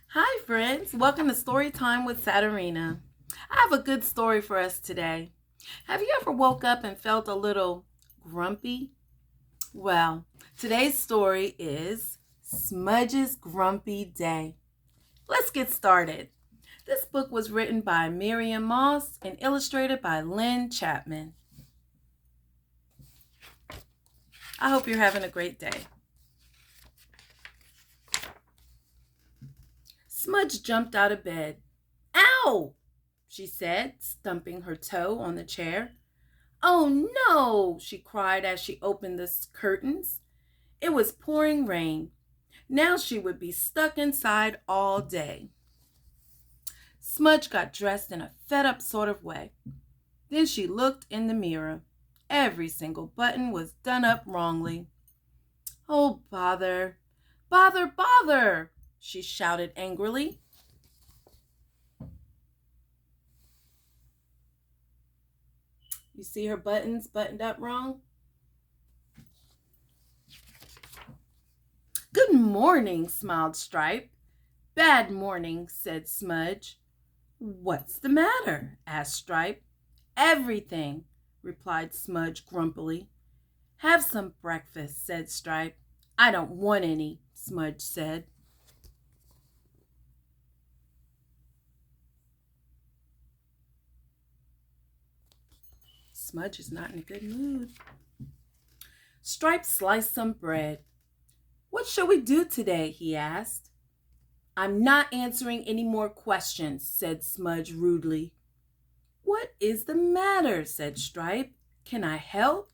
Hi, friends. Welcome to Storytime with Saturena. I have a good story for us today. Have you ever woke up and felt a little grumpy? Well, today's story is Smudge's Grumpy Day. Let's get started. This book was written by Miriam and illustrated by Lynne Chapman. I hope you're having a great day. Smudge jumped out of bed. Ow! She said, stumping her toe on the chair. Oh no, she cried as she opened the curtains. It was pouring rain. Now she would be stuck inside all day. Smudge got dressed in a fed up sort of way. Then she looked in the mirror. Every single button was done up wrongly. Oh, bother, bother, bother, she shouted angrily. You see her buttons buttoned up wrong? Good morning, smiled Stripe. Bad morning, said Smudge. What's the matter? Asked Stripe. Everything, replied Smudge grumpily. Have some breakfast, said Stripe. I don't want any, Smudge said. Smudge is not in a good mood. Stripe sliced some bread. What shall we do today? He asked. I'm not answering any more questions, said Smudge rudely. What is the matter? Said Stripe. Can I help?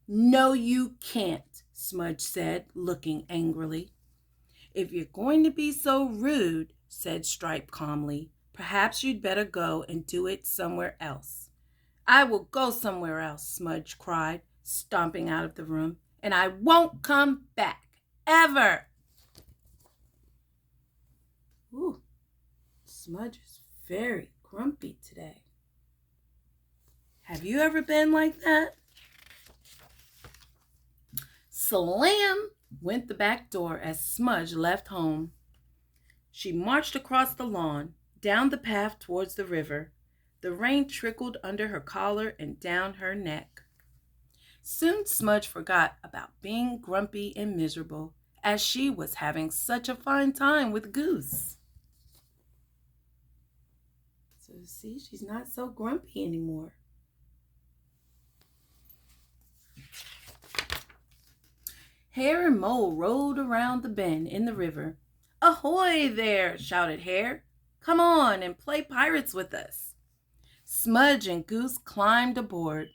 No, you can't, Smudge said, looking angrily. If you're going to be so rude, said Stripe calmly, perhaps you'd better go and do it somewhere else. I will go somewhere else, Smudge cried, stomping out of the room, and I won't come back, ever. Ooh, Smudge is very grumpy today. Have you ever been like that? Slam went the back door as Smudge left home. She marched across the lawn, down the path towards the river. The rain trickled under her collar and down her neck. Soon Smudge forgot about being grumpy and miserable, as she was having such a fine time with Goose. So see, she's not so grumpy anymore. Hare and Mole rowed around the bend in the river. Ahoy there, shouted Hare. Come on and play pirates with us. Smudge and Goose climbed aboard.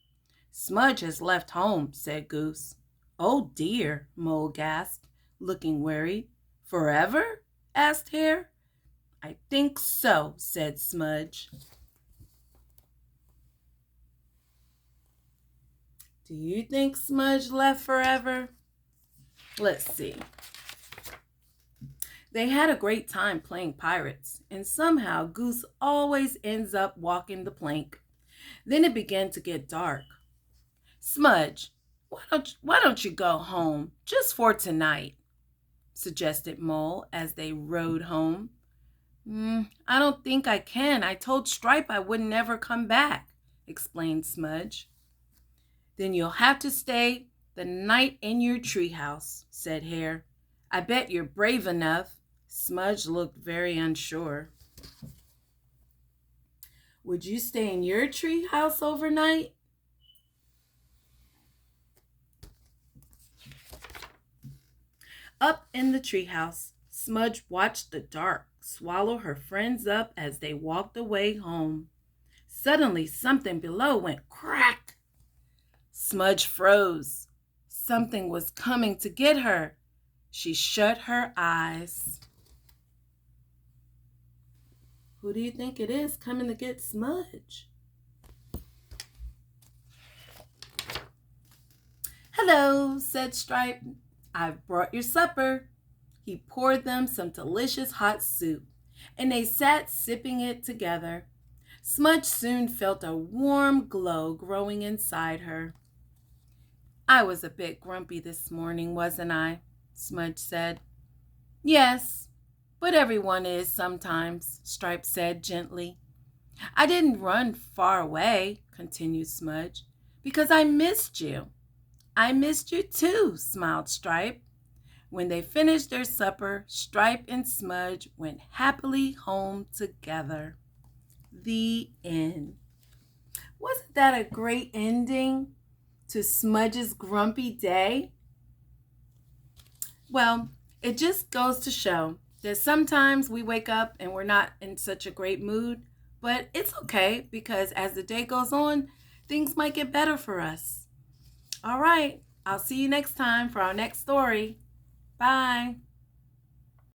Smudge has left home, said Goose. Oh dear, Mole gasped, looking worried. Forever? Asked Hare. I think so, said Smudge. Do you think Smudge left forever? Let's see. They had a great time playing pirates, and somehow Goose always ends up walking the plank. Then it began to get dark. Smudge, why don't you go home just for tonight? Suggested Mole as they rowed home. I don't think I can. I told Stripe I would never come back, explained Smudge. Then you'll have to stay the night in your treehouse, said Hare. I bet you're brave enough. Smudge looked very unsure. Would you stay in your treehouse overnight? Up in the treehouse, Smudge watched the dark swallow her friends up as they walked away home. Suddenly, something below went crack. Smudge froze. Something was coming to get her. She shut her eyes. Who do you think it is coming to get Smudge? Hello, said Stripe. I've brought your supper. He poured them some delicious hot soup, and they sat sipping it together. Smudge soon felt a warm glow growing inside her. I was a bit grumpy this morning, wasn't I? Smudge said. Yes, But everyone is sometimes, Stripe said gently. I didn't run far away, continued Smudge, because I missed you. I missed you too, smiled Stripe. When they finished their supper, Stripe and Smudge went happily home together. The end. Wasn't that a great ending to Smudge's grumpy day? Well, it just goes to show that sometimes we wake up and we're not in such a great mood, but it's okay because as the day goes on, things might get better for us. All right, I'll see you next time for our next story. Bye.